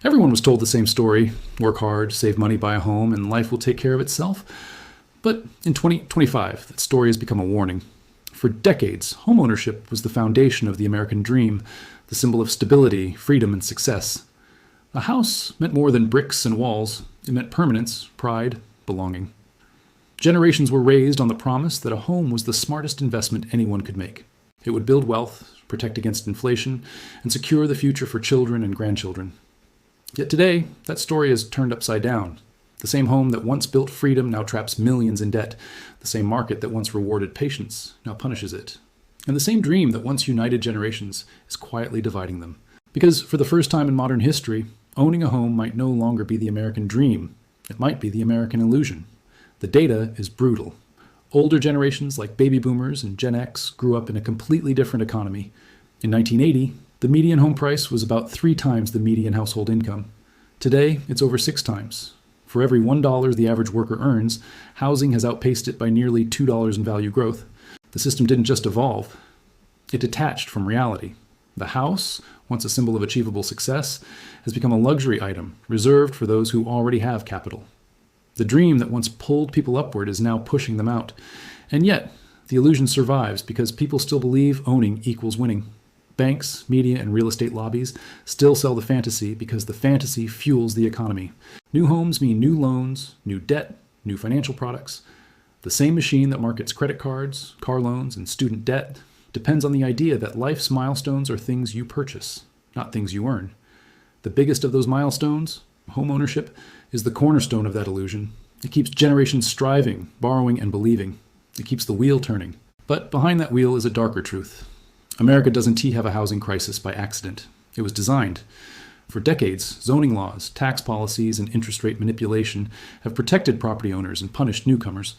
Everyone was told the same story: work hard, save money, buy a home, and life will take care of itself. But in 2025, that story has become a warning. For decades, homeownership was the foundation of the American dream, the symbol of stability, freedom, and success. A house meant more than bricks and walls. It meant permanence, pride, belonging. Generations were raised on the promise that a home was the smartest investment anyone could make. It would build wealth, protect against inflation, and secure the future for children and grandchildren. Yet today, that story is turned upside down. The same home that once built freedom now traps millions in debt. The same market that once rewarded patience now punishes it. And the same dream that once united generations is quietly dividing them. Because for the first time in modern history, owning a home might no longer be the American dream. It might be the American illusion. The data is brutal. Older generations like baby boomers and Gen X grew up in a completely different economy. In 1980, the median home price was about 3 times the median household income. Today, it's over 6 times. For every $1 the average worker earns, housing has outpaced it by nearly $2 in value growth. The system didn't just evolve, it detached from reality. The house, once a symbol of achievable success, has become a luxury item reserved for those who already have capital. The dream that once pulled people upward is now pushing them out. And yet, the illusion survives because people still believe owning equals winning. Banks, media, and real estate lobbies still sell the fantasy because the fantasy fuels the economy. New homes mean new loans, new debt, new financial products. The same machine that markets credit cards, car loans, and student debt depends on the idea that life's milestones are things you purchase, not things you earn. The biggest of those milestones, homeownership, is the cornerstone of that illusion. It keeps generations striving, borrowing, and believing. It keeps the wheel turning. But behind that wheel is a darker truth. America doesn't have a housing crisis by accident. It was designed. For decades, zoning laws, tax policies, and interest rate manipulation have protected property owners and punished newcomers.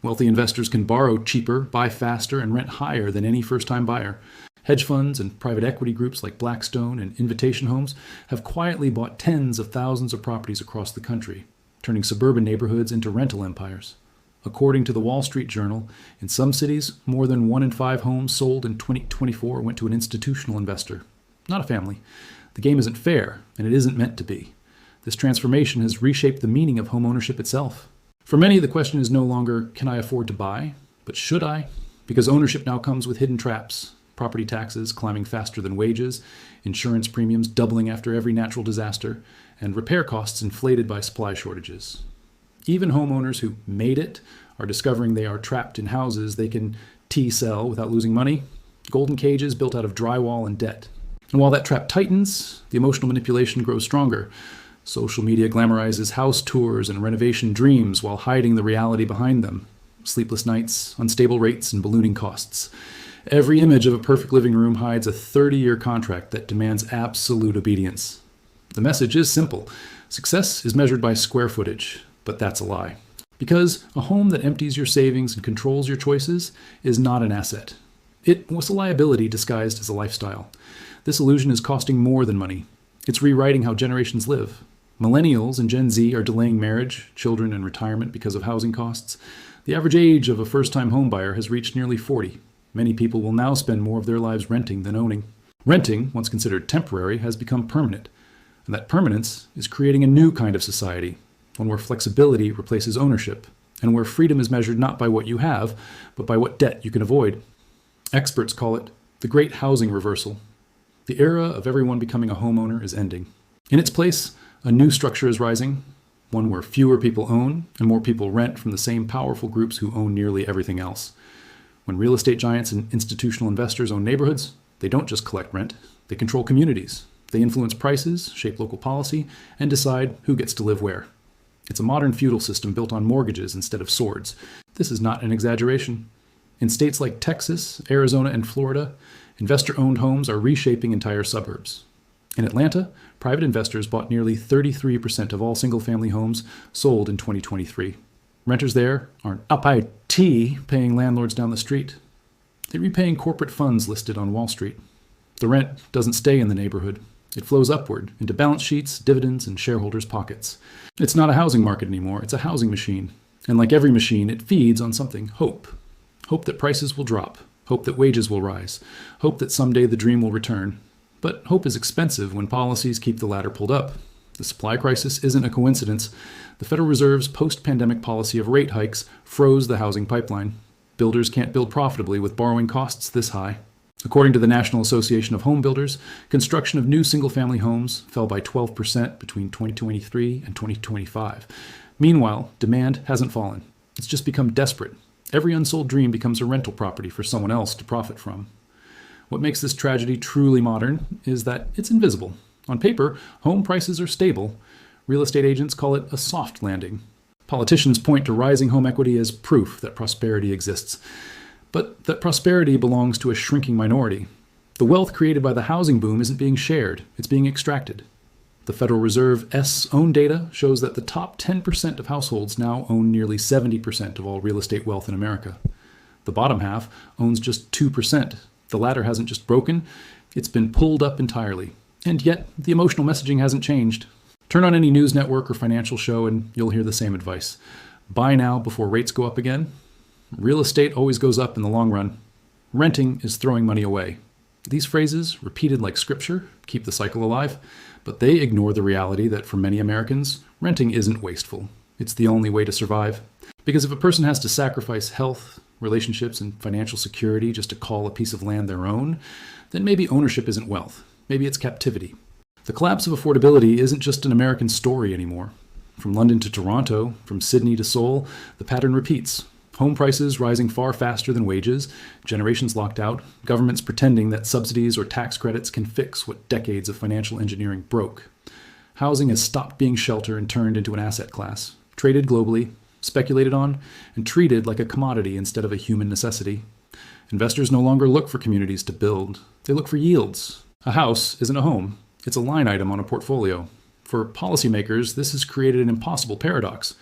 Wealthy investors can borrow cheaper, buy faster, and rent higher than any first-time buyer. Hedge funds and private equity groups like Blackstone and Invitation Homes have quietly bought tens of thousands of properties across the country, turning suburban neighborhoods into rental empires. According to the Wall Street Journal, in some cities, more than 1 in 5 homes sold in 2024 went to an institutional investor, not a family. The game isn't fair, and it isn't meant to be. This transformation has reshaped the meaning of homeownership itself. For many, the question is no longer, can I afford to buy? But should I? Because ownership now comes with hidden traps. Property taxes climbing faster than wages, insurance premiums doubling after every natural disaster, and repair costs inflated by supply shortages. Even homeowners who made it are discovering they are trapped in houses they can sell without losing money, golden cages built out of drywall and debt. And while that trap tightens, the emotional manipulation grows stronger. Social media glamorizes house tours and renovation dreams while hiding the reality behind them. Sleepless nights, unstable rates, and ballooning costs. Every image of a perfect living room hides a 30-year contract that demands absolute obedience. The message is simple. Success is measured by square footage, but that's a lie. Because a home that empties your savings and controls your choices is not an asset. It was a liability disguised as a lifestyle. This illusion is costing more than money. It's rewriting how generations live. Millennials and Gen Z are delaying marriage, children, and retirement because of housing costs. The average age of a first-time homebuyer has reached nearly 40. Many people will now spend more of their lives renting than owning. Renting, once considered temporary, has become permanent. And that permanence is creating a new kind of society, one where flexibility replaces ownership, and where freedom is measured not by what you have, but by what debt you can avoid. Experts call it the Great Housing Reversal. The era of everyone becoming a homeowner is ending. In its place, a new structure is rising, one where fewer people own and more people rent from the same powerful groups who own nearly everything else. When real estate giants and institutional investors own neighborhoods, they don't just collect rent, they control communities. They influence prices, shape local policy, and decide who gets to live where. It's a modern feudal system built on mortgages instead of swords. This is not an exaggeration. In states like Texas, Arizona, and Florida, investor-owned homes are reshaping entire suburbs. In Atlanta, private investors bought nearly 33% of all single-family homes sold in 2023. Renters there aren't up high tea paying landlords down the street. They're repaying corporate funds listed on Wall Street. The rent doesn't stay in the neighborhood. It flows upward into balance sheets, dividends, and shareholders' pockets. It's not a housing market anymore. It's a housing machine. And like every machine, it feeds on something: hope. Hope that prices will drop. Hope that wages will rise. Hope that someday the dream will return. But hope is expensive when policies keep the ladder pulled up. The supply crisis isn't a coincidence. The Federal Reserve's post-pandemic policy of rate hikes froze the housing pipeline. Builders can't build profitably with borrowing costs this high. According to the National Association of Home Builders, construction of new single-family homes fell by 12% between 2023 and 2025. Meanwhile, demand hasn't fallen. It's just become desperate. Every unsold dream becomes a rental property for someone else to profit from. What makes this tragedy truly modern is that it's invisible. On paper, home prices are stable. Real estate agents call it a soft landing. Politicians point to rising home equity as proof that prosperity exists. But that prosperity belongs to a shrinking minority. The wealth created by the housing boom isn't being shared, it's being extracted. The Federal Reserve's own data shows that the top 10% of households now own nearly 70% of all real estate wealth in America. The bottom half owns just 2%. The latter hasn't just broken, it's been pulled up entirely. And yet, the emotional messaging hasn't changed. Turn on any news network or financial show and you'll hear the same advice. Buy now before rates go up again. Real estate always goes up in the long run. Renting is throwing money away. These phrases, repeated like scripture, keep the cycle alive, but they ignore the reality that for many Americans, renting isn't wasteful. It's the only way to survive. Because if a person has to sacrifice health, relationships, and financial security just to call a piece of land their own, then maybe ownership isn't wealth. Maybe it's captivity. The collapse of affordability isn't just an American story anymore. From London to Toronto, from Sydney to Seoul, the pattern repeats. Home prices rising far faster than wages, generations locked out, governments pretending that subsidies or tax credits can fix what decades of financial engineering broke. Housing has stopped being shelter and turned into an asset class, traded globally, speculated on, and treated like a commodity instead of a human necessity. Investors no longer look for communities to build, they look for yields. A house isn't a home, it's a line item on a portfolio. For policymakers, this has created an impossible paradox.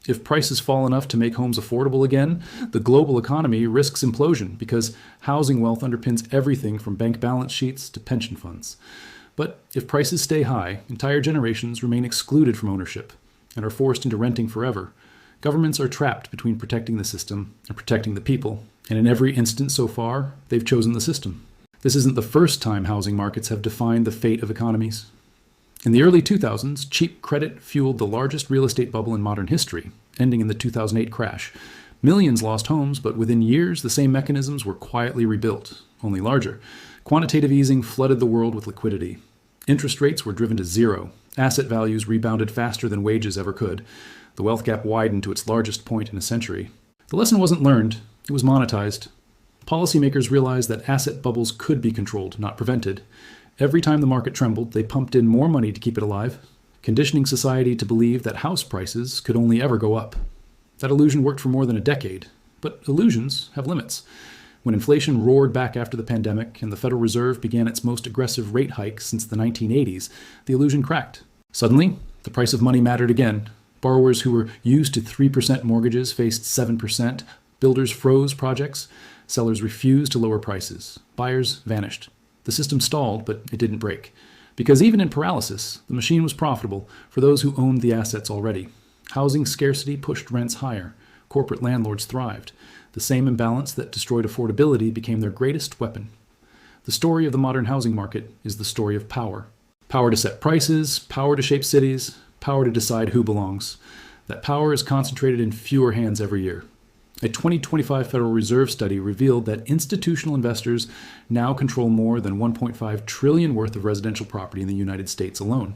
If prices fall enough to make homes affordable again, the global economy risks implosion because housing wealth underpins everything from bank balance sheets to pension funds. But if prices stay high, entire generations remain excluded from ownership and are forced into renting forever. Governments are trapped between protecting the system and protecting the people, and in every instance so far, they've chosen the system. This isn't the first time housing markets have defined the fate of economies. In the early 2000s, cheap credit fueled the largest real estate bubble in modern history, ending in the 2008 crash. Millions lost homes, but within years, the same mechanisms were quietly rebuilt, only larger. Quantitative easing flooded the world with liquidity. Interest rates were driven to zero. Asset values rebounded faster than wages ever could. The wealth gap widened to its largest point in a century. The lesson wasn't learned, it was monetized. Policymakers realized that asset bubbles could be controlled, not prevented. Every time the market trembled, they pumped in more money to keep it alive, conditioning society to believe that house prices could only ever go up. That illusion worked for more than a decade, but illusions have limits. When inflation roared back after the pandemic and the Federal Reserve began its most aggressive rate hike since the 1980s, the illusion cracked. Suddenly, the price of money mattered again. Borrowers who were used to 3% mortgages faced 7%. Builders froze projects. Sellers refused to lower prices. Buyers vanished. The system stalled, but it didn't break. Because even in paralysis, the machine was profitable for those who owned the assets already. Housing scarcity pushed rents higher. Corporate landlords thrived. The same imbalance that destroyed affordability became their greatest weapon. The story of the modern housing market is the story of power. Power to set prices, power to shape cities, power to decide who belongs. That power is concentrated in fewer hands every year. A 2025 Federal Reserve study revealed that institutional investors now control more than $1.5 trillion worth of residential property in the United States alone.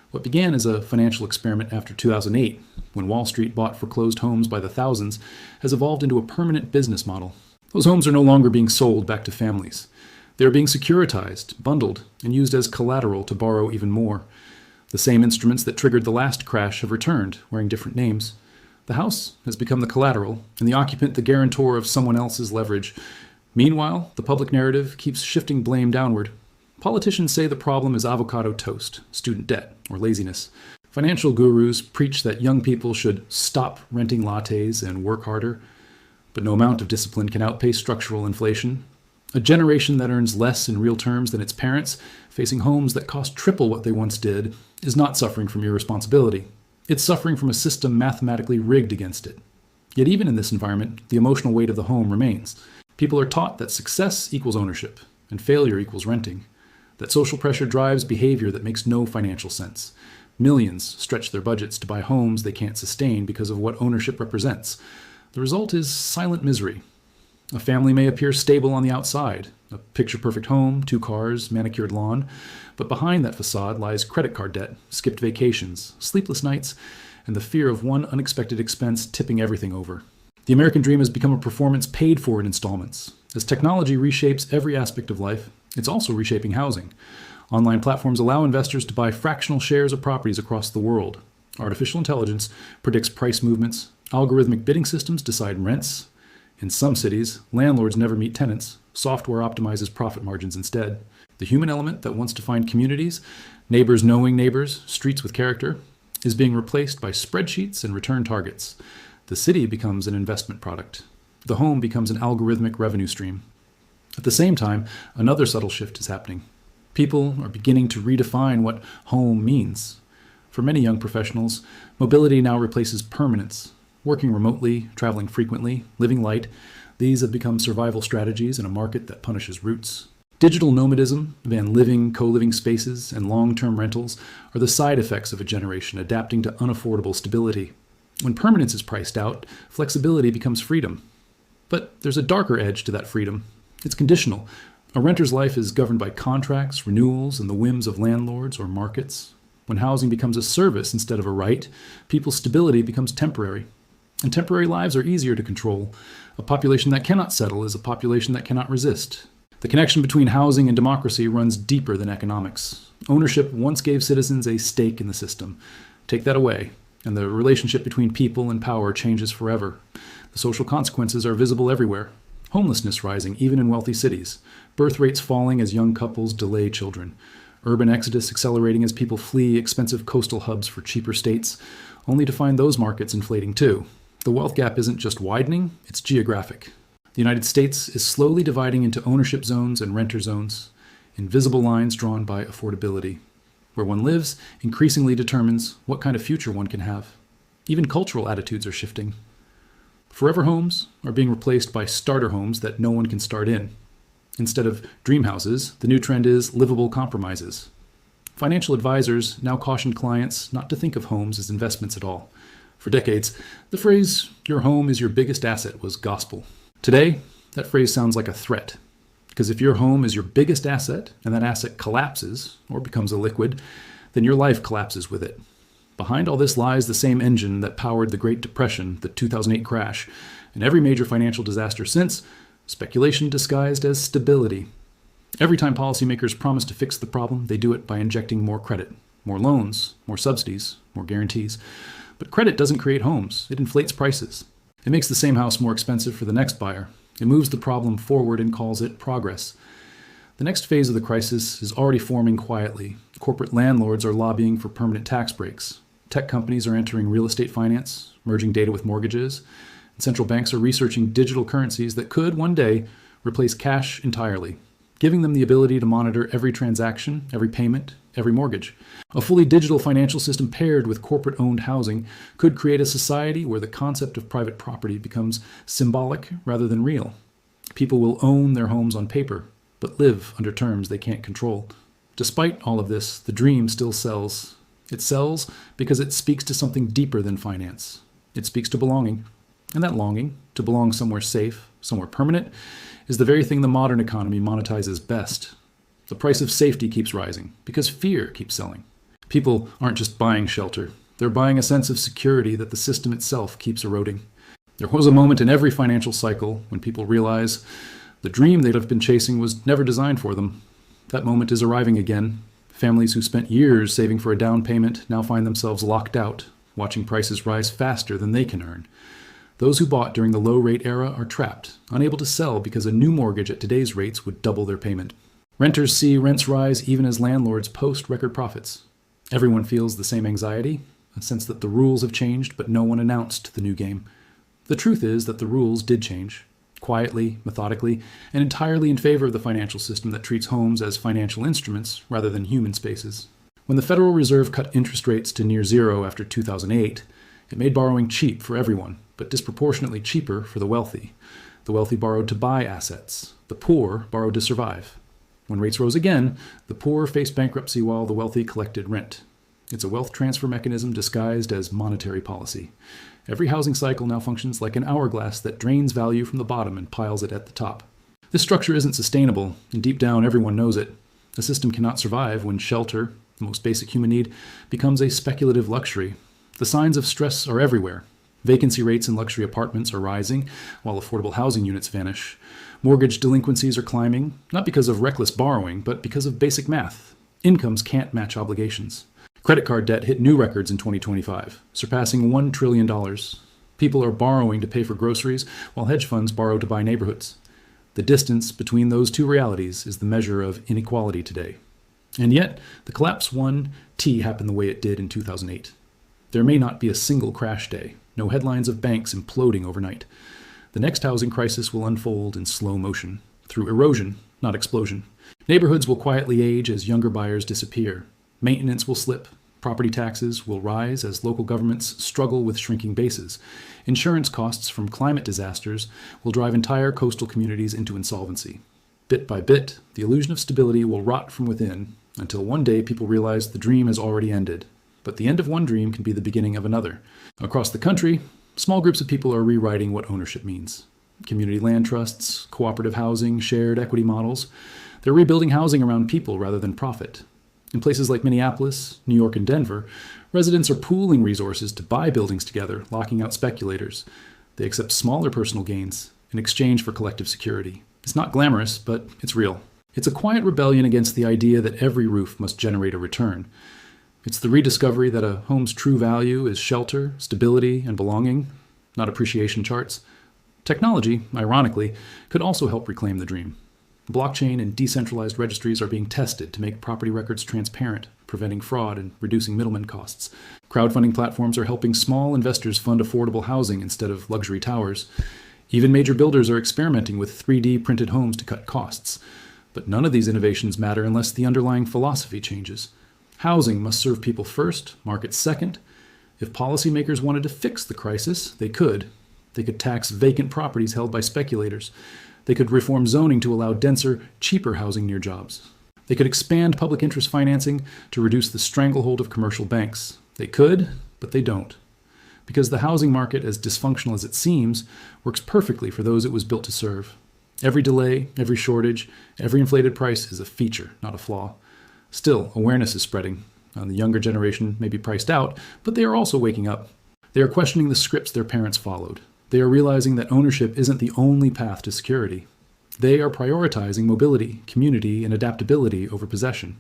What began as a financial experiment after 2008, when Wall Street bought foreclosed homes by the thousands, has evolved into a permanent business model. Those homes are no longer being sold back to families. They are being securitized, bundled, and used as collateral to borrow even more. The same instruments that triggered the last crash have returned, wearing different names. The house has become the collateral, and the occupant the guarantor of someone else's leverage. Meanwhile, the public narrative keeps shifting blame downward. Politicians say the problem is avocado toast, student debt, or laziness. Financial gurus preach that young people should stop renting lattes and work harder, but no amount of discipline can outpace structural inflation. A generation that earns less in real terms than its parents, facing homes that cost triple what they once did, is not suffering from irresponsibility. It's suffering from a system mathematically rigged against it. Yet even in this environment, the emotional weight of the home remains. People are taught that success equals ownership, and failure equals renting. That social pressure drives behavior that makes no financial sense. Millions stretch their budgets to buy homes they can't sustain because of what ownership represents. The result is silent misery. A family may appear stable on the outside, a picture-perfect home, 2 cars, manicured lawn, but behind that facade lies credit card debt, skipped vacations, sleepless nights, and the fear of one unexpected expense tipping everything over. The American dream has become a performance paid for in installments. As technology reshapes every aspect of life, it's also reshaping housing. Online platforms allow investors to buy fractional shares of properties across the world. Artificial intelligence predicts price movements. Algorithmic bidding systems decide rents. In some cities, landlords never meet tenants. Software optimizes profit margins instead. The human element that once defined communities, neighbors knowing neighbors, streets with character, is being replaced by spreadsheets and return targets. The city becomes an investment product. The home becomes an algorithmic revenue stream. At the same time, another subtle shift is happening. People are beginning to redefine what home means. For many young professionals, mobility now replaces permanence. Working remotely, traveling frequently, living light, these have become survival strategies in a market that punishes roots. Digital nomadism, van living, co-living spaces, and long-term rentals are the side effects of a generation adapting to unaffordable stability. When permanence is priced out, flexibility becomes freedom. But there's a darker edge to that freedom. It's conditional. A renter's life is governed by contracts, renewals, and the whims of landlords or markets. When housing becomes a service instead of a right, people's stability becomes temporary. And temporary lives are easier to control. A population that cannot settle is a population that cannot resist. The connection between housing and democracy runs deeper than economics. Ownership once gave citizens a stake in the system. Take that away, and the relationship between people and power changes forever. The social consequences are visible everywhere. Homelessness rising even in wealthy cities. Birth rates falling as young couples delay children. Urban exodus accelerating as people flee expensive coastal hubs for cheaper states, only to find those markets inflating too. The wealth gap isn't just widening, it's geographic. The United States is slowly dividing into ownership zones and renter zones, invisible lines drawn by affordability. Where one lives increasingly determines what kind of future one can have. Even cultural attitudes are shifting. Forever homes are being replaced by starter homes that no one can start in. Instead of dream houses, the new trend is livable compromises. Financial advisors now caution clients not to think of homes as investments at all. For decades, the phrase, "your home is your biggest asset," was gospel. Today, that phrase sounds like a threat. Because if your home is your biggest asset and that asset collapses or becomes illiquid, then your life collapses with it. Behind all this lies the same engine that powered the Great Depression, the 2008 crash, and every major financial disaster since, speculation disguised as stability. Every time policymakers promise to fix the problem, they do it by injecting more credit, more loans, more subsidies, more guarantees. But credit doesn't create homes. It inflates prices. It makes the same house more expensive for the next buyer. It moves the problem forward and calls it progress. The next phase of the crisis is already forming quietly. Corporate landlords are lobbying for permanent tax breaks. Tech companies are entering real estate finance, merging data with mortgages. And central banks are researching digital currencies that could, one day, replace cash entirely, giving them the ability to monitor every transaction, every payment, every mortgage. A fully digital financial system paired with corporate-owned housing could create a society where the concept of private property becomes symbolic rather than real. People will own their homes on paper, but live under terms they can't control. Despite all of this, the dream still sells. It sells because it speaks to something deeper than finance. It speaks to belonging. And that longing, to belong somewhere safe, somewhere permanent, is the very thing the modern economy monetizes best. The price of safety keeps rising because fear keeps selling. People aren't just buying shelter. They're buying a sense of security that the system itself keeps eroding. There was a moment in every financial cycle when people realize the dream they'd have been chasing was never designed for them. That moment is arriving again. Families who spent years saving for a down payment now find themselves locked out, watching prices rise faster than they can earn. Those who bought during the low-rate era are trapped, unable to sell because a new mortgage at today's rates would double their payment. Renters see rents rise even as landlords post record profits. Everyone feels the same anxiety, a sense that the rules have changed, but no one announced the new game. The truth is that the rules did change, quietly, methodically, and entirely in favor of the financial system that treats homes as financial instruments rather than human spaces. When the Federal Reserve cut interest rates to near zero after 2008, it made borrowing cheap for everyone, but disproportionately cheaper for the wealthy. The wealthy borrowed to buy assets. The poor borrowed to survive. When rates rose again, the poor faced bankruptcy while the wealthy collected rent. It's a wealth transfer mechanism disguised as monetary policy. Every housing cycle now functions like an hourglass that drains value from the bottom and piles it at the top. This structure isn't sustainable, and deep down everyone knows it. A system cannot survive when shelter, the most basic human need, becomes a speculative luxury. The signs of stress are everywhere. Vacancy rates in luxury apartments are rising, while affordable housing units vanish. Mortgage delinquencies are climbing, not because of reckless borrowing, but because of basic math. Incomes can't match obligations. Credit card debt hit new records in 2025, surpassing $1 trillion. People are borrowing to pay for groceries, while hedge funds borrow to buy neighborhoods. The distance between those two realities is the measure of inequality today. And yet, the collapse 1T happened the way it did in 2008. There may not be a single crash day, no headlines of banks imploding overnight. The next housing crisis will unfold in slow motion, through erosion, not explosion. Neighborhoods will quietly age as younger buyers disappear. Maintenance will slip. Property taxes will rise as local governments struggle with shrinking bases. Insurance costs from climate disasters will drive entire coastal communities into insolvency. Bit by bit, the illusion of stability will rot from within until one day people realize the dream has already ended. But the end of one dream can be the beginning of another. Across the country, small groups of people are rewriting what ownership means. Community land trusts, cooperative housing, shared equity models. They're rebuilding housing around people rather than profit. In places like Minneapolis, New York, and Denver, residents are pooling resources to buy buildings together, locking out speculators. They accept smaller personal gains in exchange for collective security. It's not glamorous, but it's real. It's a quiet rebellion against the idea that every roof must generate a return. It's the rediscovery that a home's true value is shelter, stability, and belonging, not appreciation charts. Technology, ironically, could also help reclaim the dream. Blockchain and decentralized registries are being tested to make property records transparent, preventing fraud and reducing middleman costs. Crowdfunding platforms are helping small investors fund affordable housing instead of luxury towers. Even major builders are experimenting with 3D printed homes to cut costs. But none of these innovations matter unless the underlying philosophy changes. Housing must serve people first, markets second. If policymakers wanted to fix the crisis, they could. They could tax vacant properties held by speculators. They could reform zoning to allow denser, cheaper housing near jobs. They could expand public interest financing to reduce the stranglehold of commercial banks. They could, but they don't. Because the housing market, as dysfunctional as it seems, works perfectly for those it was built to serve. Every delay, every shortage, every inflated price is a feature, not a flaw. Still, awareness is spreading. The younger generation may be priced out, but they are also waking up. They are questioning the scripts their parents followed. They are realizing that ownership isn't the only path to security. They are prioritizing mobility, community, and adaptability over possession.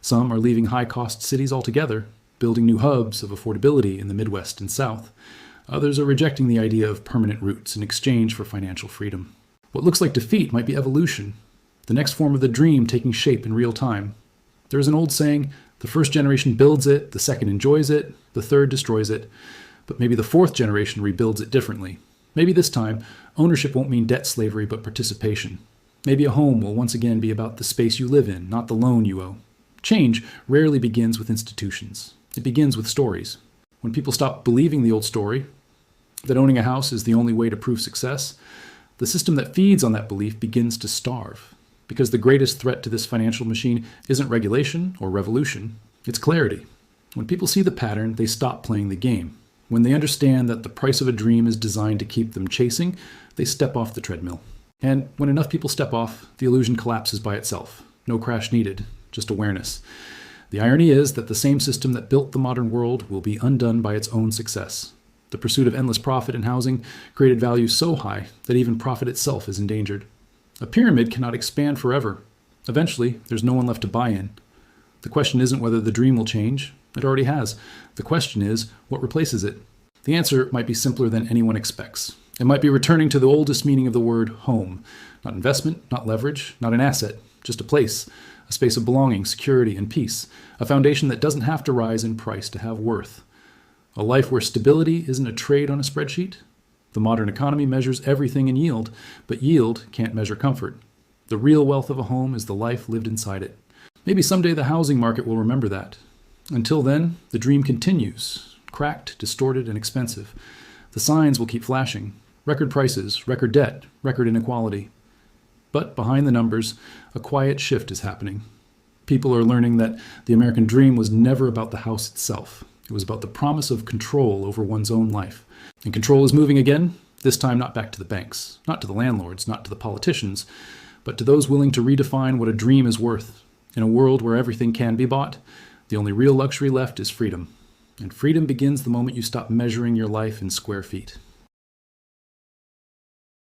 Some are leaving high-cost cities altogether, building new hubs of affordability in the Midwest and South. Others are rejecting the idea of permanent roots in exchange for financial freedom. What looks like defeat might be evolution, the next form of the dream taking shape in real time. There is an old saying, the first generation builds it, the second enjoys it, the third destroys it, but maybe the fourth generation rebuilds it differently. Maybe this time, ownership won't mean debt slavery, but participation. Maybe a home will once again be about the space you live in, not the loan you owe. Change rarely begins with institutions. It begins with stories. When people stop believing the old story, that owning a house is the only way to prove success, the system that feeds on that belief begins to starve. Because the greatest threat to this financial machine isn't regulation or revolution, it's clarity. When people see the pattern, they stop playing the game. When they understand that the price of a dream is designed to keep them chasing, they step off the treadmill. And when enough people step off, the illusion collapses by itself. No crash needed, just awareness. The irony is that the same system that built the modern world will be undone by its own success. The pursuit of endless profit in housing created value so high that even profit itself is endangered. A pyramid cannot expand forever. Eventually, there's no one left to buy in. The question isn't whether the dream will change. It already has. The question is, what replaces it? The answer might be simpler than anyone expects. It might be returning to the oldest meaning of the word home. Not investment, not leverage, not an asset, just a place. A space of belonging, security, and peace. A foundation that doesn't have to rise in price to have worth. A life where stability isn't a trade on a spreadsheet. The modern economy measures everything in yield, but yield can't measure comfort. The real wealth of a home is the life lived inside it. Maybe someday the housing market will remember that. Until then, the dream continues, cracked, distorted, and expensive. The signs will keep flashing. Record prices, record debt, record inequality. But behind the numbers, a quiet shift is happening. People are learning that the American dream was never about the house itself. It was about the promise of control over one's own life. And control is moving again, this time not back to the banks, not to the landlords, not to the politicians, but to those willing to redefine what a dream is worth. In a world where everything can be bought, the only real luxury left is freedom. And freedom begins the moment you stop measuring your life in square feet.